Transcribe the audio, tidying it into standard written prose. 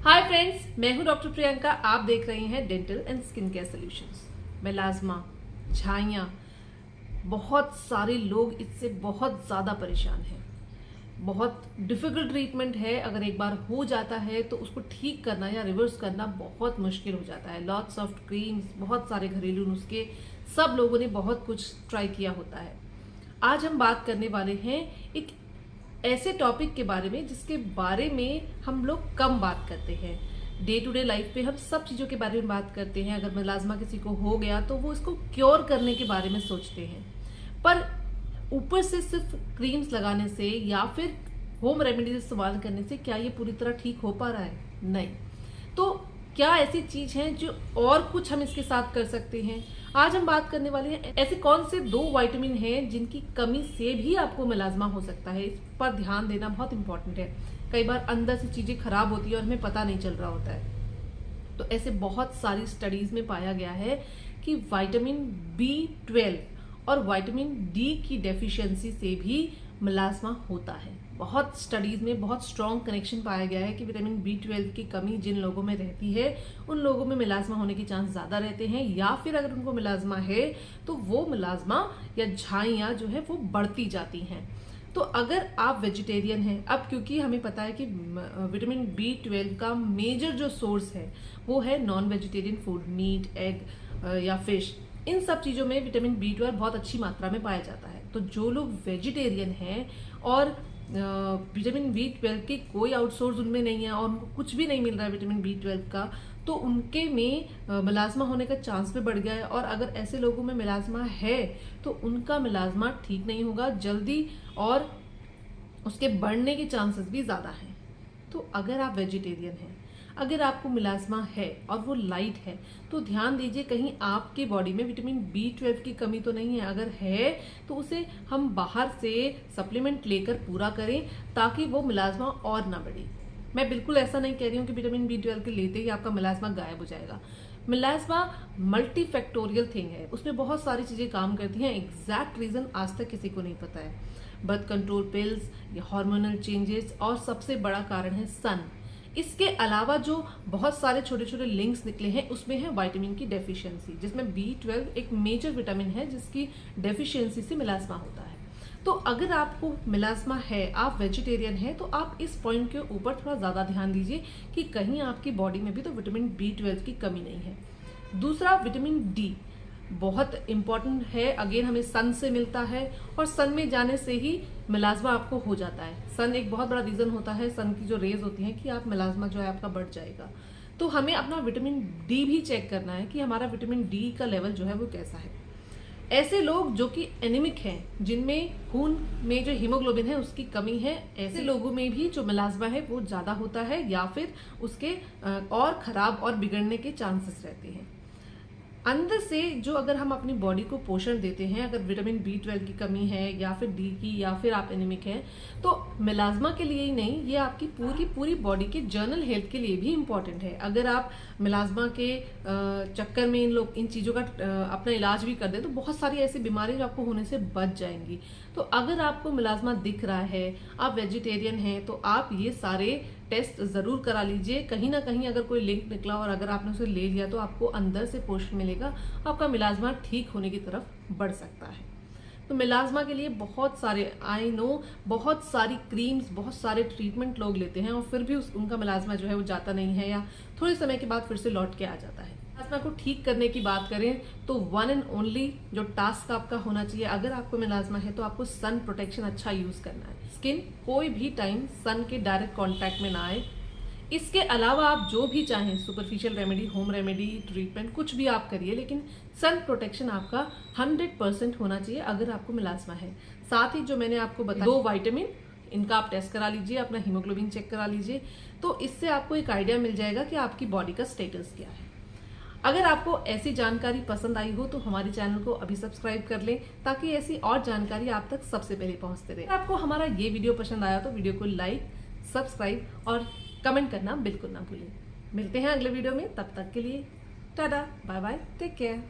Hi friends, मैं हूं doctor Priyanka. आप देख रही हैं dental and skin care solutions. Melasma, झाइयाँ, बहुत सारे लोग इससे बहुत ज़्यादा परेशान हैं। बहुत डिफिकल्ट ट्रीटमेंट है। अगर एक बार हो जाता है तो उसको ठीक करना या रिवर्स करना बहुत मुश्किल हो जाता है। लॉट्स ऑफ क्रीम्स, बहुत सारे घरेलू नुस्खे, सब लोगों ने बहुत कुछ ट्राई किया होता है। आज हम बात करने वाले हैं एक ऐसे टॉपिक के बारे में जिसके बारे में हम लोग कम बात करते हैं। डे टू डे लाइफ पे हम सब चीज़ों के बारे में बात करते हैं। अगर मेलाज्मा किसी को हो गया तो वो इसको क्योर करने के बारे में सोचते हैं, पर ऊपर से सिर्फ क्रीम्स लगाने से या फिर होम रेमेडीज इस्तेमाल करने से क्या ये पूरी तरह ठीक हो पा रहा है? नहीं। तो क्या ऐसी चीज है जो और कुछ हम इसके साथ कर सकते हैं? आज हम बात करने वाले हैं ऐसे कौन से 2 विटामिन हैं जिनकी कमी से भी आपको मेलाज्मा हो सकता है। इस पर ध्यान देना बहुत इंपॉर्टेंट है। कई बार अंदर से चीजें खराब होती है और हमें पता नहीं चल रहा होता है। तो ऐसे बहुत सारी स्टडीज में पाया गया है कि विटामिन B12 और विटामिन डी की डेफिशिएंसी से भी मेलाज्मा होता है। बहुत स्टडीज में बहुत स्ट्रॉन्ग कनेक्शन पाया गया है कि विटामिन B12 की कमी जिन लोगों में रहती है उन लोगों में मेलाज्मा होने के चांस ज्यादा रहते हैं, या फिर अगर उनको मेलाज्मा है तो वो मेलाज्मा या झाइयाँ जो है वो बढ़ती जाती हैं। तो अगर आप वेजिटेरियन हैं, अब क्योंकि हमें पता है कि विटामिन B12 का मेजर जो सोर्स है वो है non vegetarian food, meat, egg या फिश। इन सब चीज़ों में विटामिन B12 बहुत अच्छी मात्रा में पाया जाता है। तो जो लोग वेजिटेरियन हैं और विटामिन B12 की कोई आउटसोर्स उनमें नहीं है और उनको कुछ भी नहीं मिल रहा है विटामिन B12 का, तो उनके में मेलाज्मा होने का चांस भी बढ़ गया है। और अगर ऐसे लोगों में मेलाज्मा है तो उनका मेलाज्मा ठीक नहीं होगा जल्दी और उसके बढ़ने के चांसेस भी ज़्यादा हैं। तो अगर आप वेजिटेरियन हैं, अगर आपको मेलाज्मा है और वो लाइट है, तो ध्यान दीजिए कहीं आपकी बॉडी में विटामिन B12 की कमी तो नहीं है। अगर है तो उसे हम बाहर से सप्लीमेंट लेकर पूरा करें ताकि वो मेलाज्मा और ना बढ़े। मैं बिल्कुल ऐसा नहीं कह रही हूँ कि विटामिन B12 के लेते ही आपका मेलाज्मा गायब हो जाएगा। मेलाज्मा मल्टीफैक्टोरियल थिंग है, उसमें बहुत सारी चीज़ें काम करती हैं। एग्जैक्ट रीज़न आज तक किसी को नहीं पता है। बर्थ कंट्रोल पिल्स या हार्मोनल चेंजेस, और सबसे बड़ा कारण है सन। इसके अलावा जो बहुत सारे छोटे छोटे लिंक्स निकले हैं उसमें है विटामिन की डेफिशिएंसी, जिसमें B12 एक मेजर विटामिन है जिसकी डेफिशिएंसी से मेलाज्मा होता है। तो अगर आपको मेलाज्मा है, आप वेजिटेरियन हैं, तो आप इस पॉइंट के ऊपर थोड़ा ज़्यादा ध्यान दीजिए कि कहीं आपकी बॉडी में भी तो विटामिन B12 की कमी नहीं है। दूसरा, विटामिन डी बहुत इंपॉर्टेंट है। अगेन हमें सन से मिलता है और सन में जाने से ही मेलाज्मा आपको हो जाता है। सन एक बहुत बड़ा रीज़न होता है, सन की जो रेज होती हैं, कि आप मेलाज्मा जो है आपका बढ़ जाएगा। तो हमें अपना विटामिन डी भी चेक करना है कि हमारा विटामिन डी का लेवल जो है वो कैसा है। ऐसे लोग जो कि एनीमिक हैं, जिनमें खून में जो हीमोग्लोबिन है उसकी कमी है, ऐसे लोगों में भी जो मेलाज्मा है वो ज़्यादा होता है या फिर उसके और खराब और बिगड़ने के चांसेस रहते हैं। अंदर से जो अगर हम अपनी बॉडी को पोषण देते हैं, अगर विटामिन B12 की कमी है या फिर डी की, या फिर आप एनीमिक हैं, तो मेलाज्मा के लिए ही नहीं, ये आपकी पूरी बॉडी के जर्नल हेल्थ के लिए भी इम्पॉर्टेंट है। अगर आप मेलाज्मा के चक्कर में इन चीज़ों का अपना इलाज भी कर दें तो बहुत सारी ऐसी बीमारी जो आपको होने से बच जाएंगी। तो अगर आपको मेलाज्मा दिख रहा है, आप वेजिटेरियन हैं, तो आप ये सारे टेस्ट ज़रूर करा लीजिए। कहीं ना कहीं अगर कोई लिंक निकला और अगर आपने उसे ले लिया तो आपको अंदर से पोषण मिलेगा, आपका मेलाज्मा ठीक होने की तरफ बढ़ सकता है। तो मेलाज्मा के लिए बहुत सारे, आई नो, बहुत सारी क्रीम्स, बहुत सारे ट्रीटमेंट लोग लेते हैं और फिर भी उनका मेलाज्मा जो है वो जाता नहीं है या थोड़े समय के बाद फिर से लौट के आ जाता है। मेलाज्मा को ठीक करने की बात करें तो वन एंड ओनली जो टास्क आपका होना चाहिए, अगर आपको मेलाज्मा है तो आपको सन प्रोटेक्शन अच्छा यूज करना है। स्किन कोई भी टाइम सन के डायरेक्ट कांटेक्ट में ना आए। इसके अलावा आप जो भी चाहें, superficial remedy, home remedy, treatment, कुछ भी आप करिए, लेकिन सन प्रोटेक्शन आपका 100% होना चाहिए अगर आपको मेलाज्मा है। साथ ही जो मैंने आपको बताया 2 विटामिन, इनका आप टेस्ट करा लीजिए, अपना हीमोग्लोबिन चेक करा लीजिए, तो इससे आपको एक आइडिया मिल जाएगा कि आपकी बॉडी का स्टेटस क्या है। अगर आपको ऐसी जानकारी पसंद आई हो तो हमारे चैनल को अभी सब्सक्राइब कर लें ताकि ऐसी और जानकारी आप तक सबसे पहले पहुंचते रहे। अगर आपको हमारा ये वीडियो पसंद आया तो वीडियो को लाइक, सब्सक्राइब और कमेंट करना बिल्कुल ना भूलें। मिलते हैं अगले वीडियो में, तब तक के लिए tata, bye bye, take care.